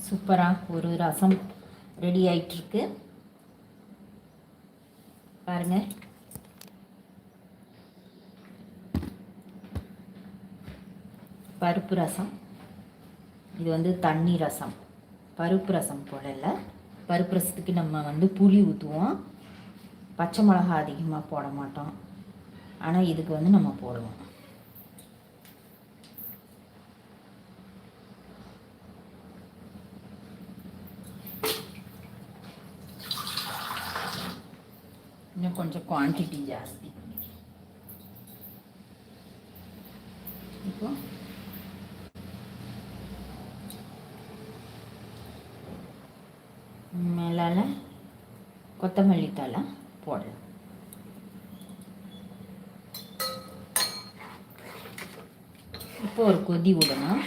சூப்பராக ஒரு ரசம் ரெடி ஆகிட்டுருக்கு பாருங்கள். பருப்பு ரசம், இது வந்து தண்ணி ரசம், பருப்பு ரசம் போல இல்லை. பருப்பு ரசத்துக்கு நம்ம வந்து புளி ஊற்றுவோம், பச்சை மிளகா அதிகமாக போட மாட்டோம். ஆனால் இதுக்கு வந்து நம்ம போடுவோம். இன்னும் கொஞ்சம் குவான்டிட்டி ஜாஸ்தி. இப்போ மேலால் கொத்தமல்லி தழை போடலாம். இப்போ ஒரு கொதி விடணும்.